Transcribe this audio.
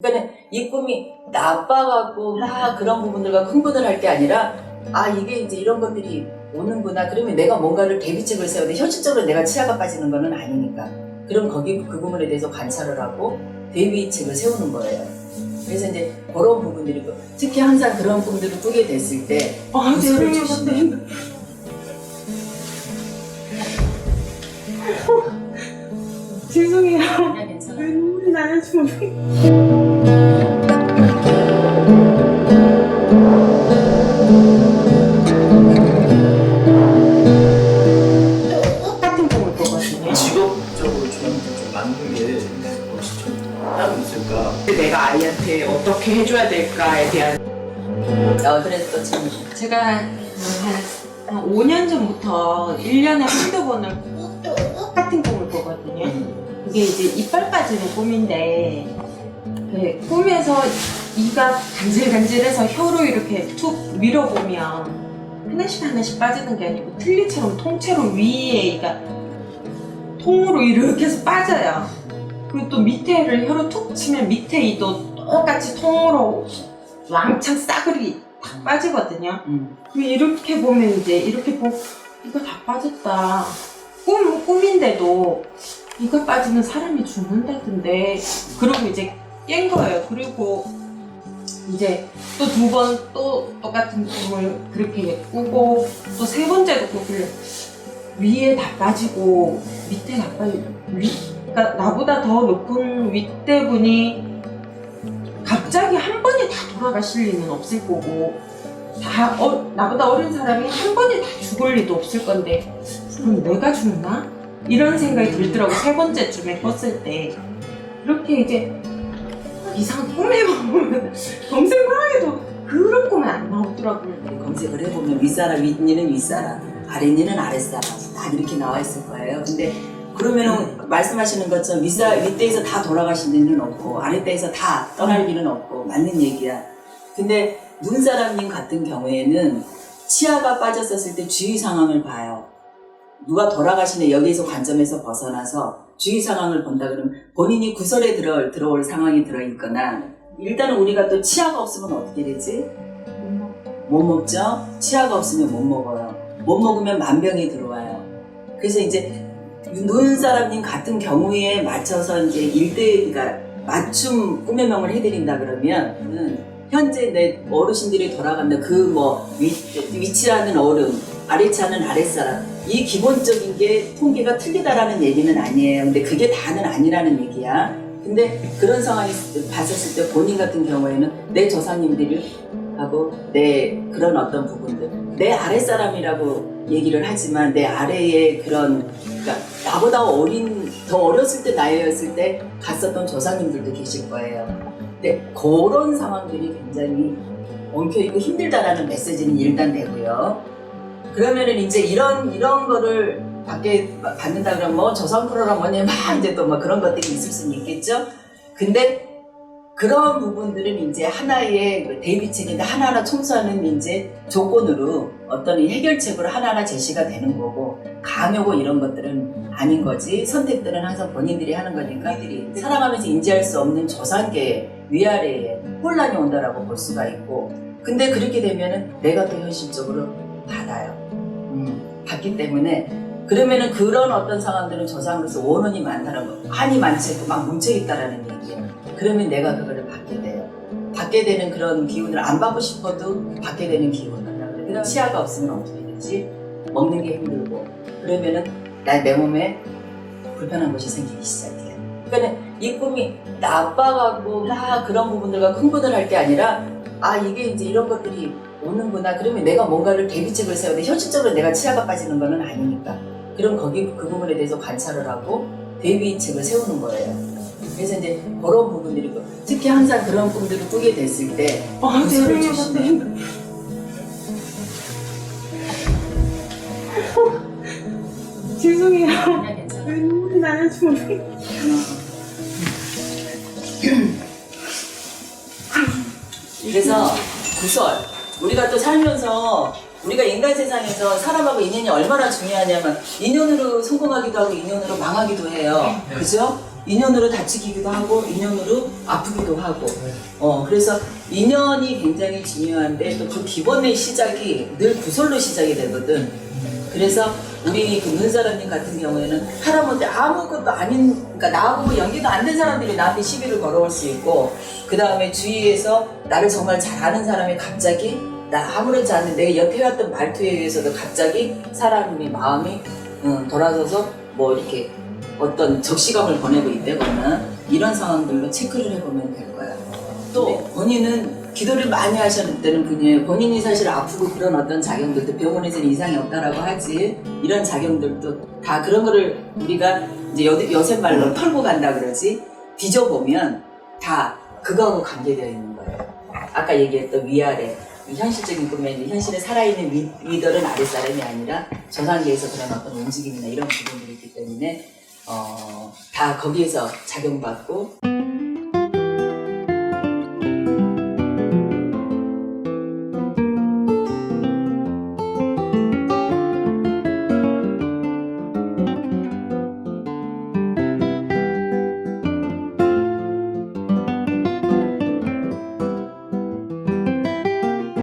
그러니까 이 꿈이 나빠갖고 막 그런 부분들과 흥분을 할 게 아니라 아 이게 이제 이런 것들이 오는구나. 그러면 내가 뭔가를 대비책을 세워야 돼. 현실적으로 내가 치아가 빠지는 거는 아니니까. 그럼 거기 그 부분에 대해서 관찰을 하고 대비책을 세우는 거예요. 그래서 이제 그런 부분들이고 특히 항상 그런 꿈들을 꾸게 됐을 때 구슬을 주시면 죄송해요. 그냥 괜찮아요. 눈물이 나요 지금. 똑같은 꿈을 꾸거든요. 직업적으로 좀 맞는 게 혹시 좀 따로 있을까? 내가 아이한테 어떻게 해줘야 될까에 대한. 그래서 참 제가 한 5년 전부터 1년에 한두 번을 똑같은 꿈을 꾸거든요. 이게 이제 이빨 빠지는 꿈인데 그 꿈에서 이가 간질간질해서 혀로 이렇게 툭 밀어보면 하나씩 빠지는 게 아니고 틀니처럼 통째로 위에 이가 통으로 이렇게 해서 빠져요. 그리고 또 밑에를 혀로 툭 치면 밑에 이도 똑같이 통으로 왕창 싸그리 다 빠지거든요. 그리고 이렇게 보면 이제 이렇게 이거 다 빠졌다. 꿈인데도 이가 빠지면 사람이 죽는다던데. 그러고 이제 깬 거예요. 그리고 이제 또 두 번 또 똑같은 꿈을 그렇게 꾸고 또 세 번째도 꿈을 위에 다 빠지고 밑에 다 빠지고 그러니까 나보다 더 높은 윗대분이 갑자기 한 번에 다 돌아가실 리는 없을 거고 나보다 어린 사람이 한 번에 다 죽을 리도 없을 건데 그럼 내가 죽나? 이런 생각이 들더라고. 세 번째쯤에 꿨을 때 이렇게 이제 이상한 꿈에 보면 검색을 해도 그런 꿈은 안 나오더라고요. 검색을 해보면 윗사람, 윗니는 윗사람, 아랫니는 아랫사람 다 이렇게 나와 있을 거예요. 근데 그러면은 말씀하시는 것처럼 윗대에서 다 돌아가신 일은 없고 아랫대에서 다 떠날 일은 없고 맞는 얘기야. 근데 눈사람님 같은 경우에는 치아가 빠졌었을 때 주위 상황을 봐요. 누가 돌아가시네 여기에서 관점에서 벗어나서 주위 상황을 본다 그러면 본인이 구설에 들어올 상황이 들어있거나 일단은 우리가 또 치아가 없으면 어떻게 되지? 못 먹죠? 치아가 없으면 못 먹어요. 못 먹으면 만병이 들어와요. 그래서 이제 눈사람님 같은 경우에 맞춰서 이제 그러니까 맞춤 꿈의 명을 해드린다 그러면 현재 내 어르신들이 돌아간다 그 위치하는 어른 아래치하는 아랫사람 이 기본적인 게 통계가 틀리다라는 얘기는 아니에요. 근데 그게 다는 아니라는 얘기야. 근데 그런 상황이 봤었을 때 본인 같은 경우에는 내 조상님들이 하고 내 그런 어떤 부분들 내 아랫사람이라고 얘기를 하지만 내 아래에 그러니까 나보다 더 어렸을 때 나이였을 때 갔었던 조상님들도 계실 거예요. 근데 그런 상황들이 굉장히 엉켜있고 힘들다라는 메시지는 일단 되고요. 그러면은 이제 이런 거를 받는다 그러면 뭐 조상 프로라 뭐냐 막 이제 또 뭐 그런 것들이 있을 수는 있겠죠. 근데 그런 부분들은 이제 하나의 대비책인데 하나하나 청소하는 이제 조건으로 어떤 해결책으로 하나하나 제시가 되는 거고 강요고 이런 것들은 아닌 거지. 선택들은 항상 본인들이 하는 거니까 살아가면서 인지할 수 없는 조상계 위아래에 혼란이 온다라고 볼 수가 있고 근데 그렇게 되면은 내가 또 현실적으로 받아요. 받기 때문에 그러면은 그런 어떤 상황들은 조상으로서 원혼이 많다라는 거 한이 많지 않고 막 뭉쳐있다라는 얘기예요. 그러면 내가 그거를 받게 돼요. 받게 되는 그런 기운을 안 받고 싶어도 받게 되는 기운을. 그다음 치아가 없으면 어떻게 되지? 먹는 게 힘들고 그러면은 내 몸에 불편한 것이 생기기 시작해요. 그러니까 이 꿈이 나빠갖고 막 그런 부분들과 흥분을 할 게 아니라 아 이게 이제 이런 것들이 오는구나. 그러면 내가 뭔가를 대비책을 세워야 돼. 현실적으로 내가 치아가 빠지는 거는 아니니까. 그럼 그 부분에 대해서 관찰을 하고 대비책을 세우는 거예요. 그래서 이제 그런 부분들이고 특히 항상 그런 꿈들을 꾸게 됐을 때 구슬을 주시면 죄송해요. 그냥 괜찮아요. 눈물이 나요 지금. 그래서 구설 우리가 또 살면서 우리가 인간 세상에서 사람하고 인연이 얼마나 중요하냐면 인연으로 성공하기도 하고 인연으로 망하기도 해요. 그죠? 인연으로 다치기도 하고 인연으로 아프기도 하고 그래서 인연이 굉장히 중요한데 또 그 기본의 시작이 늘 구설로 시작이 되거든. 그래서 우리 그 문사람님 같은 경우에는 하다못해 아무것도 아닌, 그러니까 나하고 연기도 안 된 사람들이 나한테 시비를 걸어올 수 있고, 그 다음에 주위에서 나를 정말 잘 아는 사람이 갑자기 나 아무렇지 않은 내 옆에 왔던 말투에 의해서도 갑자기 사람의 마음이 돌아서서 뭐 이렇게 어떤 적시감을 보내고 있다거나 이런 상황들로 체크를 해보면 될 거야. 또 본인은 기도를 많이 하셨을 때는 분이에요. 본인이 사실 아프고 그런 어떤 작용들도 병원에서는 이상이 없다라고 하지. 이런 작용들도 다 그런 거를 우리가 이제 요새 말로 털고 간다 그러지. 뒤져보면 다 그거하고 관계되어 있는 거예요. 아까 얘기했던 위아래. 현실적인 꿈에 현실에 살아있는 위들은 아랫사람이 아니라 조상계에서 그런 어떤 움직임이나 이런 부분들이 있기 때문에 다 거기에서 작용받고